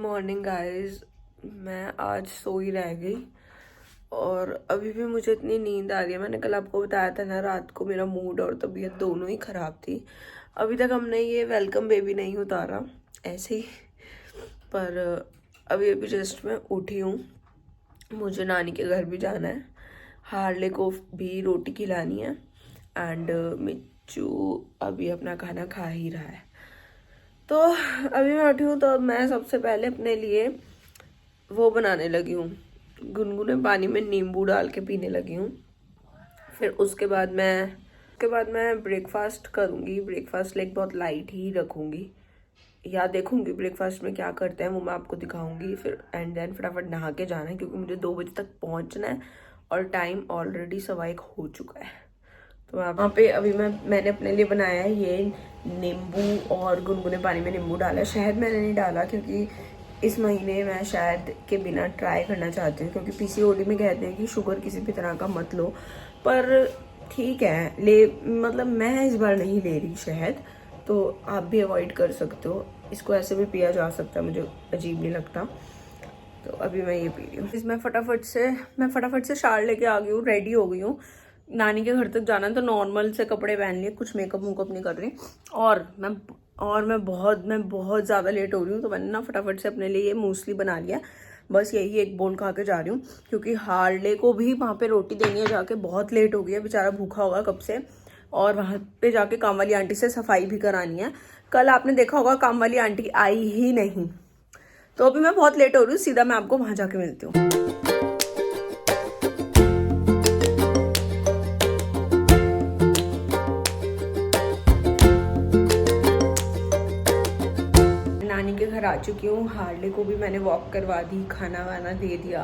Morning guys, मैं आज सो ही रह गई और अभी भी मुझे इतनी नींद आ रही है। मैंने कल आपको बताया था ना, रात को मेरा मूड और तबीयत दोनों ही ख़राब थी। अभी तक हमने ये वेलकम बेबी नहीं उतारा, ऐसे ही। पर अभी अभी जस्ट मैं उठी हूँ। मुझे नानी के घर भी जाना है, हार्ले को भी रोटी खिलानी है एंड मिच्चू अभी अपना खाना खा ही रहा है। तो अभी मैं उठी हूँ तो मैं सबसे पहले अपने लिए वो बनाने लगी हूँ, गुनगुने पानी में नींबू डाल के पीने लगी हूँ। फिर उसके बाद मैं ब्रेकफास्ट करूँगी। ब्रेकफास्ट लाइक बहुत लाइट ही रखूँगी, या देखूँगी ब्रेकफास्ट में क्या करते हैं वो मैं आपको दिखाऊँगी। फिर एंड देन फटाफट नहा के जाना है क्योंकि मुझे 2 बजे तक पहुँचना है और टाइम ऑलरेडी 1:15 हो चुका है। तो वहाँ पे अभी मैंने अपने लिए बनाया है ये नींबू, और गुनगुने पानी में नींबू डाला है। शहद मैंने नहीं डाला क्योंकि इस महीने मैं शहद के बिना ट्राई करना चाहती हूँ, क्योंकि पीसीओडी में कहते हैं कि शुगर किसी भी तरह का मत लो। पर ठीक है, मतलब मैं इस बार नहीं ले रही शहद, तो आप भी अवॉइड कर सकते हो। इसको ऐसे भी पिया जा सकता है, मुझे अजीब नहीं लगता। तो अभी मैं ये पी रही हूँ। मैं फटाफट से शार लेके आ गई हूँ, रेडी हो गई हूँ। नानी के घर तक जाना है तो नॉर्मल से कपड़े पहन लिए, कुछ मेकअप वेकअप नहीं कर रही। और मैं बहुत ज़्यादा लेट हो रही हूँ, तो मैंने ना फटाफट से अपने लिए ये मूसली बना लिया। बस यही एक बोल खा के जा रही हूँ क्योंकि हार्ले को भी वहाँ पे रोटी देनी है जाके। बहुत लेट हो गई है, बेचारा भूखा होगा कब से। और वहाँ पे जाके काम वाली आंटी से सफाई भी करानी है। कल आपने देखा होगा काम वाली आंटी आई ही नहीं, तो अभी मैं बहुत लेट हो रही हूँ। सीधा मैं आपको वहाँ जाके मिलती हूँ। नानी के घर आ चुकी हूँ। हार्ले को भी मैंने वॉक करवा दी, खाना वाना दे दिया,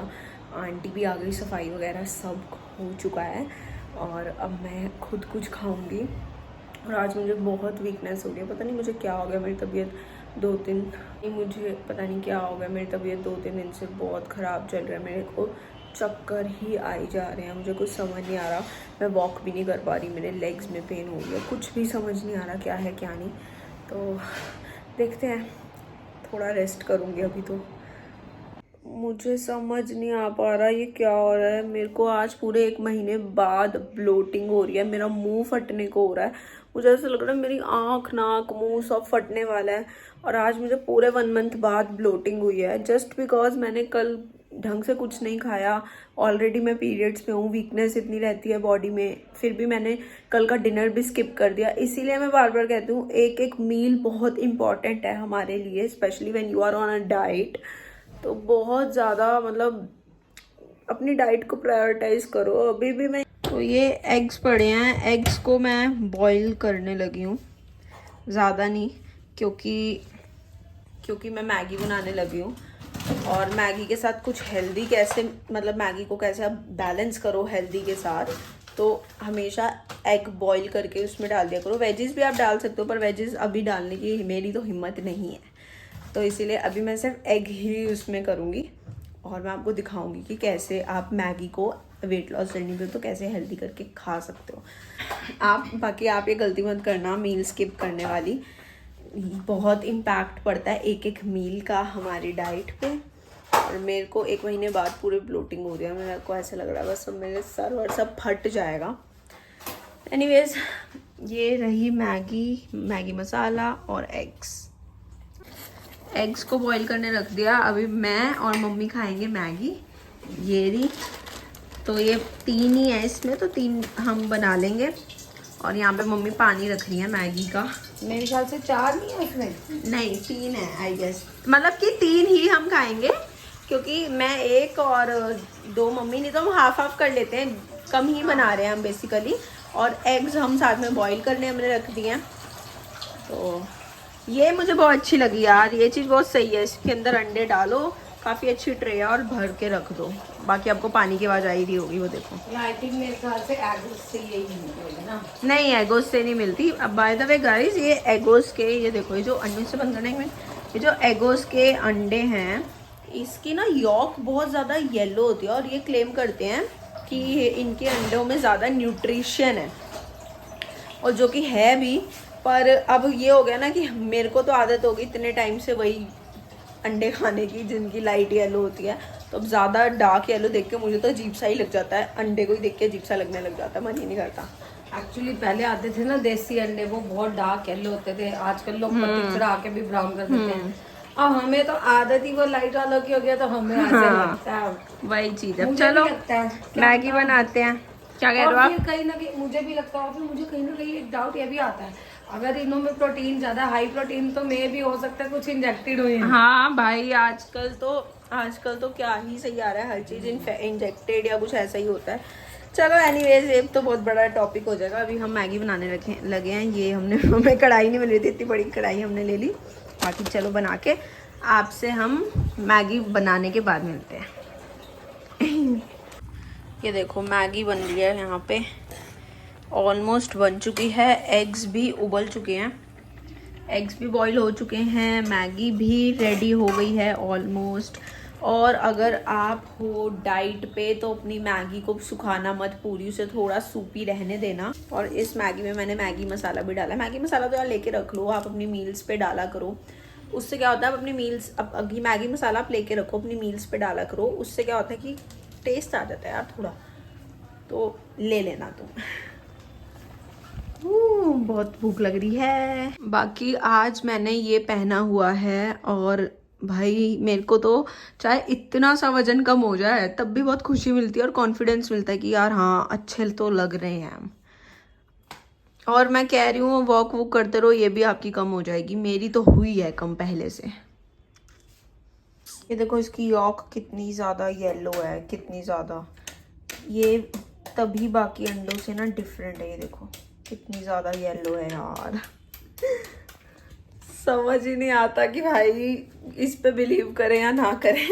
आंटी भी आ गई, सफाई वगैरह सब हो चुका है। और अब मैं खुद कुछ खाऊंगी। और आज मुझे बहुत वीकनेस हो रही है, पता नहीं मुझे क्या हो गया। मेरी तबीयत मेरी तबीयत 2-3 दिन से बहुत ख़राब चल रहा है। मेरे को चक्कर ही आई जा रहे हैं, मुझे कुछ समझ नहीं आ रहा। मैं वॉक भी नहीं कर पा रही, मेरे लेग्स में पेन हो रही है, कुछ भी समझ नहीं आ रहा क्या है क्या नहीं। तो देखते हैं, थोड़ा रेस्ट करूँगी अभी। तो मुझे समझ नहीं आ पा रहा ये क्या हो रहा है। मेरे को आज पूरे 1 महीने बाद ब्लोटिंग हो रही है, मेरा मुंह फटने को हो रहा है। मुझे ऐसा लग रहा है मेरी आँख, नाक, मुंह सब फटने वाला है। और आज मुझे पूरे 1 मंथ बाद ब्लोटिंग हुई है, जस्ट बिकॉज मैंने कल ढंग से कुछ नहीं खाया। ऑलरेडी मैं पीरियड्स पे हूँ, वीकनेस इतनी रहती है बॉडी में, फिर भी मैंने कल का डिनर भी स्किप कर दिया। इसीलिए मैं बार बार कहती हूँ एक एक मील बहुत इंपॉर्टेंट है हमारे लिए, specially when you are on a diet. तो बहुत ज़्यादा मतलब अपनी डाइट को प्रायोरिटाइज करो। अभी भी मैं तो ये एग्स पड़े हैं, एग्स को मैं बॉईल करने लगी हूँ, ज़्यादा नहीं, क्योंकि मैं मैगी बनाने लगी हूँ। और मैगी के साथ कुछ हेल्दी कैसे, मतलब मैगी को कैसे आप बैलेंस करो हेल्दी के साथ, तो हमेशा एग बॉईल करके उसमें डाल दिया करो। वेजेस भी आप डाल सकते हो, पर वेजेस अभी डालने की मेरी तो हिम्मत नहीं है, तो इसीलिए अभी मैं सिर्फ एग ही उसमें करूँगी। और मैं आपको दिखाऊंगी कि कैसे आप मैगी को वेट लॉस जर्नी पे तो कैसे हेल्दी करके खा सकते हो आप। बाकी आप ये गलती मत करना मील स्किप करने वाली, बहुत इम्पैक्ट पड़ता है एक एक मील का हमारी डाइट पे। और मेरे को 1 महीने बाद पूरे ब्लोटिंग हो रही है, मेरे को ऐसा लग रहा है बस मेरे सर और सब फट जाएगा। एनीवेज, ये रही मैगी मसाला और एग्स को बॉईल करने रख दिया। अभी मैं और मम्मी खाएंगे मैगी। ये रही, तो ये 3 ही है इसमें, तो 3 हम बना लेंगे। और यहाँ पे मम्मी पानी रख रही है मैगी का। मेरे ख्याल से 4 नहीं है इसमें, नहीं 3 है आई गेस, मतलब कि 3 ही हम खाएंगे, क्योंकि मैं 1 और 2 मम्मी, नहीं तो हम हाफ कर लेते हैं, कम ही बना रहे हैं हम बेसिकली। और एग्स हम साथ में बॉईल करने हमने रख दिए हैं। तो ये मुझे बहुत अच्छी लगी यार, ये चीज़ बहुत सही है। इसके अंदर अंडे डालो, काफ़ी अच्छी ट्रे है, और भर के रख दो। बाकी आपको पानी की आवाज़ आई रही होगी, वो देखो। आई थिंक मेरे ख्याल से एगोस से यही मिलेगा ना। नहीं, एगोस से नहीं मिलती। अब बाय द वे गाइस, ये एगोस के, ये देखो, ये जो अंडे से बंद करने में, ये जो एगोस के अंडे हैं, इसकी ना यॉक बहुत ज़्यादा येलो होती है, और ये क्लेम करते हैं कि इनके अंडों में ज़्यादा न्यूट्रिशन है, और जो कि है भी। पर अब ये हो गया ना कि मेरे को तो आदत होगी इतने टाइम से वही अंडे खाने की जिनकी लाइट येलो होती है, तो अब ज़्यादा डार्क येलो देख के मुझे तो अजीब सा ही लग जाता है, अंडे को ही देख के अजीब सा लगने लग जाता है, मन ही नहीं करता। एक्चुअली पहले आते थे ना देसी अंडे, वो बहुत डार्क येलो होते थे। आजकल लोग पत्ती चढ़ा के भी ब्राउन कर देते हैं। अब हमें तो आदत ही वो लाइट वालों की हो गया, तो हमें ऐसे लगता है। वही चीज़ है। मुझे चलो भी लगता है मैगी बनाते हैं। क्या कह रहे हो और आप? फिर कहीं ना कहीं मुझे भी लगता है, और फिर मुझे कहीं ना कहीं एक डाउट ये भी आता है, अगर इनों में प्रोटीन ज्यादा हाई प्रोटीन, तो मे भी हो सकता है कुछ इंजेक्टेड हुए हैं। हाँ भाई, आजकल तो क्या ही सही आ रहा है, हर चीज़ इंजेक्टेड या कुछ ऐसा ही होता है। चलो एनीवेज, ये तो बहुत बड़ा टॉपिक हो जाएगा। अभी हम मैगी बनाने लगे हैं। ये हमें कढ़ाई नहीं मिल रही थी, इतनी बड़ी कढ़ाई हमने ले ली। बाकी चलो बना के आपसे हम मैगी बनाने के बाद मिलते हैं। ये देखो मैगी बन रही है यहाँ पे, ऑलमोस्ट बन चुकी है। एग्स भी उबल चुके हैं, एग्स भी बॉईल हो चुके हैं, मैगी भी रेडी हो गई है ऑलमोस्ट। और अगर आप हो डाइट पे तो अपनी मैगी को सुखाना मत, पूरी उसे थोड़ा सूपी रहने देना। और इस मैगी में मैंने मैगी मसाला भी डाला है। मैगी मसाला तो यार लेके रख लो, आप अपनी मील्स पे डाला करो। उससे क्या होता है, आप अपनी मील्स, अब मैगी मसाला आप लेके रखो, अपनी मील्स पे डाला करो। उससे क्या होता है कि टेस्ट आ जाता है यार थोड़ा, तो ले लेना तुम। बहुत भूख लग रही है। बाकी आज मैंने ये पहना हुआ है, और भाई मेरे को तो चाहे इतना सा वजन कम हो जाए तब भी बहुत खुशी मिलती है और कॉन्फिडेंस मिलता है कि यार हाँ अच्छे तो लग रहे हैं हम। और मैं कह रही हूँ वॉक वॉक करते रहो, ये भी आपकी कम हो जाएगी। मेरी तो हुई है कम पहले से। ये देखो इसकी यॉक कितनी ज़्यादा येलो है, कितनी ज़्यादा। ये तभी बाकी अंडों से ना डिफरेंट है। ये देखो कितनी ज़्यादा येलो है यार। समझ ही नहीं आता कि भाई इस पे बिलीव करें या ना करें।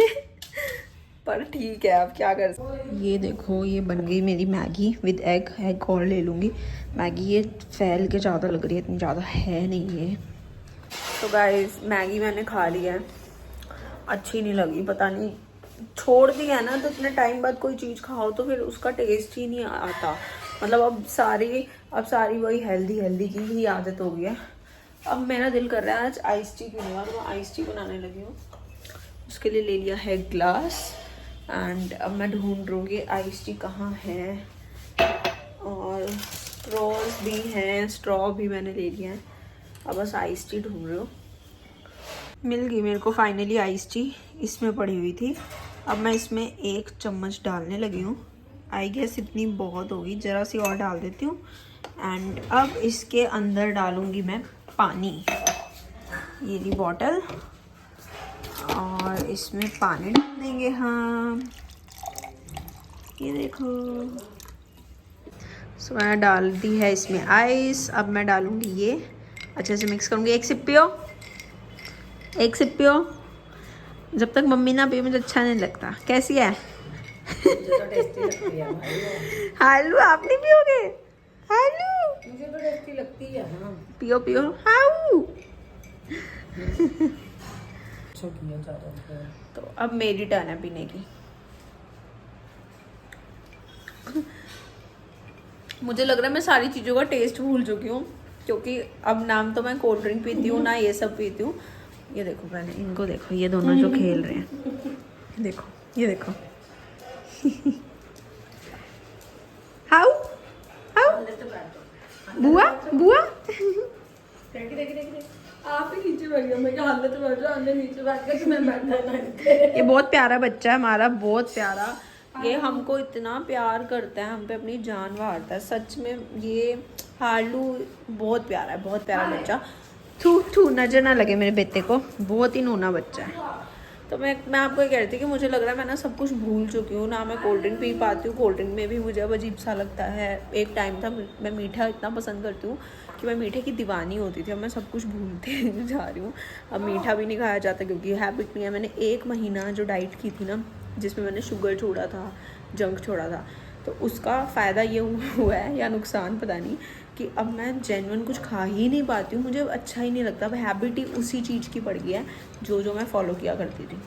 पर ठीक है, अब क्या कर सकते। ये देखो ये बन गई मेरी मैगी विद एग और ले लूँगी। मैगी ये फैल के ज़्यादा लग रही है, इतनी ज़्यादा है नहीं ये। तो गाइस मैगी मैंने खा ली है, अच्छी नहीं लगी, पता नहीं छोड़ दी है ना, तो इतने टाइम बाद कोई चीज़ खाओ तो फिर उसका टेस्ट ही नहीं आता। मतलब अब सारी वही हेल्दी की ही आदत हो गई है। अब मेरा दिल कर रहा है आज आइस टी पीने का, तो मैं आइस टी बनाने लगी हूँ। उसके लिए ले लिया है ग्लास, एंड अब मैं ढूंढ रही हूँ कि आइस टी कहाँ है। और स्ट्रॉज भी हैं, स्ट्रॉ भी मैंने ले लिया है। अब बस आइस टी ढूंढ रही हूँ। मिल गई मेरे को फाइनली आइस टी, इसमें पड़ी हुई थी। अब मैं इसमें 1 चम्मच डालने लगी हूँ। आई गेस इतनी बहुत होगी, ज़रा सी और डाल देती हूँ। एंड अब इसके अंदर डालूँगी मैं पानी। ये ली बॉटल, और इसमें पानी डाल देंगे हम। ये देखो सो मैंने डाल दी है इसमें आइस। अब मैं डालूँगी ये, अच्छे से मिक्स करूँगी। एक सिप पियो, एक सिप पियो। जब तक मम्मी ना पिए मुझे अच्छा नहीं लगता। कैसी है? तो टेस्टी लगती है भाई। हालू आप नहीं पियोगे? हालू मुझे तो टेस्टी लगती है। हाँ पियो पियो। हाउ तो अब मेरी टर्न है पीने की। मुझे लग रहा है मैं सारी चीज़ों का टेस्ट भूल चुकी हूँ, क्योंकि अब नाम तो मैं कोल्ड ड्रिंक पीती हूँ ना ये सब पीती हूँ। ये देखो पहले इनको देखो, ये दोनों जो खेल रहे हैं, देखो ये देखो। हाउ हाउ बुआ बुआ। आप ही नीचे बैठ गया, मैं क्या हालत में बैठ रहा, हमने नीचे बैठ गया कि मैं बैठा ना। ये बहुत प्यारा बच्चा है हमारा, बहुत प्यारा। ये हमको इतना प्यार करता है, हम पे अपनी जान वारता है सच में। ये हालू बहुत प्यारा है, बहुत प्यारा बच्चा। थू थू नजर ना लगे मेरे बेटे को, बहुत ही नूना बच्चा है। तो मैं आपको ये कह रही थी कि मुझे लग रहा है मैं ना सब कुछ भूल चुकी हूँ ना। मैं कोल्ड ड्रिंक पी पाती हूँ, कोल्ड ड्रिंक में भी मुझे अब अजीब सा लगता है। एक टाइम था मैं मीठा इतना पसंद करती हूँ कि मैं मीठे की दीवानी होती थी। अब मैं सब कुछ भूलते जा रही हूँ, अब मीठा भी नहीं खाया जाता क्योंकि हैबिट नहीं है। मैंने 1 महीना जो डाइट की थी ना, जिसमें मैंने शुगर छोड़ा था, जंक छोड़ा था, तो उसका फ़ायदा ये हुआ है या नुकसान पता नहीं, कि अब मैं जेन्युइन कुछ खा ही नहीं पाती हूँ। मुझे अच्छा ही नहीं लगता। अब हैबिट ही उसी चीज़ की पड़ गई है जो मैं फॉलो किया करती थी।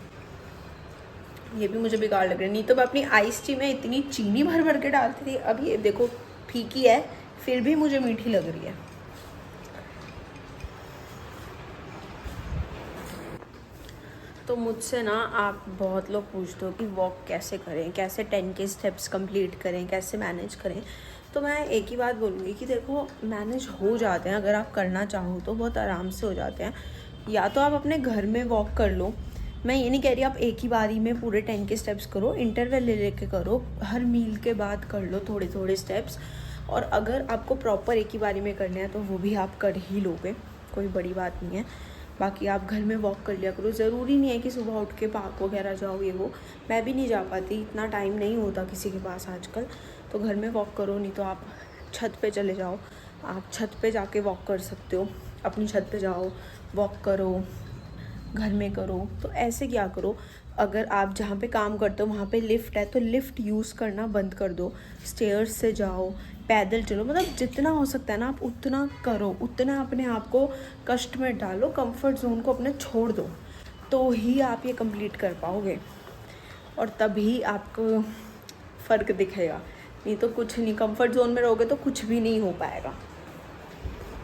ये भी मुझे बेकार लग रहा है। नहीं तो मैं अपनी आइस टी में इतनी चीनी भर भर के डालती थी, अब ये देखो फीकी है फिर भी मुझे मीठी लग रही है। तो मुझसे ना आप बहुत लोग पूछते हो कि वॉक कैसे करें, कैसे 10 के स्टेप्स कंप्लीट करें, कैसे मैनेज करें। तो मैं एक ही बात बोलूँगी कि देखो, मैनेज हो जाते हैं अगर आप करना चाहो तो, बहुत आराम से हो जाते हैं। या तो आप अपने घर में वॉक कर लो। मैं ये नहीं कह रही आप एक ही बारी में पूरे 10 के स्टेप्स करो, इंटरवल ले लेके करो, हर मील के बाद कर लो थोड़े थोड़े स्टेप्स। और अगर आपको प्रॉपर एक ही बारी में करने हैं तो वो भी आप कर ही लोगे, कोई बड़ी बात नहीं है। बाकी आप घर में वॉक कर लिया करो, ज़रूरी नहीं है कि सुबह उठ के पार्क वगैरह जाओ ये वो। मैं भी नहीं जा पाती, इतना टाइम नहीं होता किसी के पास आजकल। तो घर में वॉक करो, नहीं तो आप छत पे चले जाओ, आप छत पे जाके वॉक कर सकते हो। अपनी छत पे जाओ, वॉक करो, घर में करो। तो ऐसे क्या करो, अगर आप जहाँ पे काम करते हो वहाँ पे लिफ्ट है तो लिफ्ट यूज़ करना बंद कर दो, स्टेयर्स से जाओ, पैदल चलो, मतलब जितना हो सकता है ना आप उतना करो, उतना अपने आप को कष्ट में डालो, कंफर्ट जोन को अपने छोड़ दो, तो ही आप ये कंप्लीट कर पाओगे और तभी आपको फ़र्क दिखेगा। नहीं तो कुछ नहीं, कंफर्ट जोन में रहोगे तो कुछ भी नहीं हो पाएगा।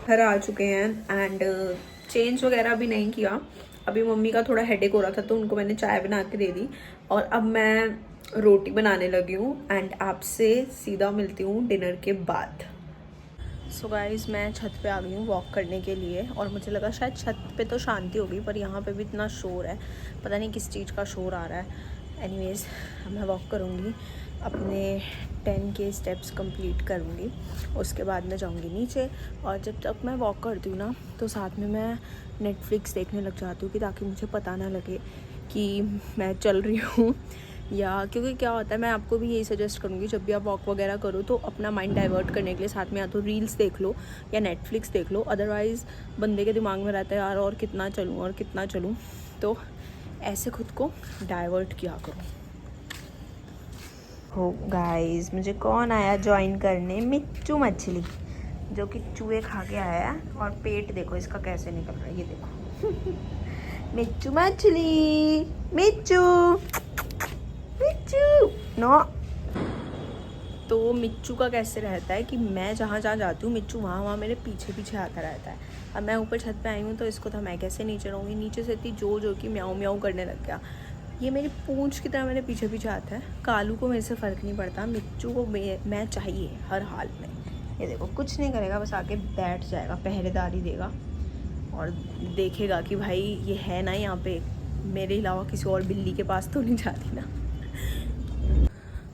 घर आ चुके हैं एंड चेंज वगैरह भी नहीं किया। अभी मम्मी का थोड़ा हेडेक हो रहा था तो उनको मैंने चाय बना के दे दी और अब मैं रोटी बनाने लगी हूँ एंड आपसे सीधा मिलती हूँ डिनर के बाद। सो गाइस, मैं छत पे आ गई हूँ वॉक करने के लिए और मुझे लगा शायद छत पे तो शांति होगी, पर यहाँ पे भी इतना शोर है, पता नहीं किस चीज़ का शोर आ रहा है। एनीवेज, मैं वॉक करूँगी, अपने 10 के स्टेप्स कंप्लीट करूँगी, उसके बाद मैं जाऊँगी नीचे। और जब तक मैं वॉक करती हूँ ना तो साथ में मैं नेटफ्लिक्स देखने लग जाती हूँ कि ताकि मुझे पता ना लगे कि मैं चल रही हूँ या, क्योंकि क्या होता है, मैं आपको भी यही सजेस्ट करूँगी जब भी आप वॉक वगैरह करो तो अपना माइंड डाइवर्ट करने के लिए साथ में या तो रील्स देख लो या नेटफ्लिक्स देख लो। अदरवाइज़ बंदे के दिमाग में रहता है यार और कितना चलूँ और कितना चलूँ, तो ऐसे खुद को डाइवर्ट किया करो। हो गाइस, मुझे कौन आया ज्वाइन करने, मिच्चू मछली, जो कि चूहे खा के आया है और पेट देखो इसका कैसे निकल रहा है, ये देखो। मिच्चू मछली, मिच्चू मिच्चू नो। तो मिच्चू का कैसे रहता है कि मैं जहाँ जहाँ जाती हूँ मिच्चू वहाँ मेरे पीछे पीछे आता रहता है। अब मैं ऊपर छत पे आई हूँ तो इसको था मैं कैसे नीचे रहूँगी, नीचे से इतनी जो कि म्याऊं म्याऊं करने लग गया। ये मेरी पूंछ की तरह मेरे पीछे पीछे आता है। कालू को मेरे से फ़र्क नहीं पड़ता, मिच्चू को मैं चाहिए हर हाल में। ये देखो कुछ नहीं करेगा, बस आके बैठ जाएगा, पहरेदारी देगा और देखेगा कि भाई ये है ना यहाँ पे, मेरे अलावा किसी और बिल्ली के पास तो नहीं जाती ना।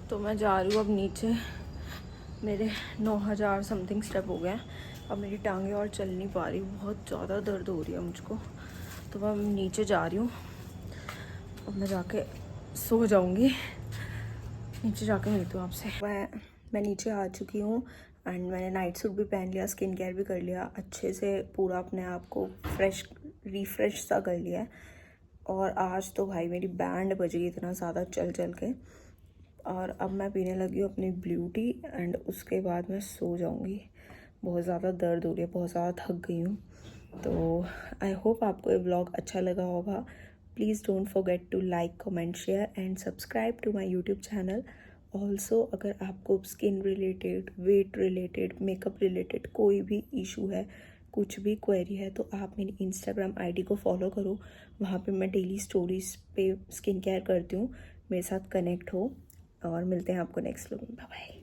तो मैं जा रही हूँ अब नीचे, मेरे 9000 समथिंग स्टेप हो गए हैं। अब मेरी टांगें और चल नहीं पा रही, बहुत ज़्यादा दर्द हो रही है मुझको। तो मैं नीचे जा रही हूँ, अब मैं जाके सो जाऊँगी, नीचे जाके मिलती हूँ आपसे। मैं नीचे आ चुकी हूँ एंड मैंने नाइट सूट भी पहन लिया, स्किन केयर भी कर लिया, अच्छे से पूरा अपने आप को रिफ़्रेश सा कर लिया है। और आज तो भाई मेरी बैंड बज गई इतना ज़्यादा चल चल के। और अब मैं पीने लगी हूँ अपनी ब्लू टी एंड उसके बाद मैं सो जाऊँगी। बहुत ज़्यादा दर्द हो रही है, बहुत ज़्यादा थक गई हूँ। तो आई होप आपको ये व्लॉग अच्छा लगा होगा। Please don't forget to like, comment, share and subscribe to my YouTube channel. Also अगर आपको skin related, weight related, makeup related कोई भी इशू है, कुछ भी क्वेरी है, तो आप मेरी इंस्टाग्राम आईडी को फॉलो करो। वहाँ पे मैं डेली स्टोरीज पे स्किन केयर करती हूँ, मेरे साथ कनेक्ट हो। और मिलते हैं आपको नेक्स्ट व्लॉग में। Bye bye.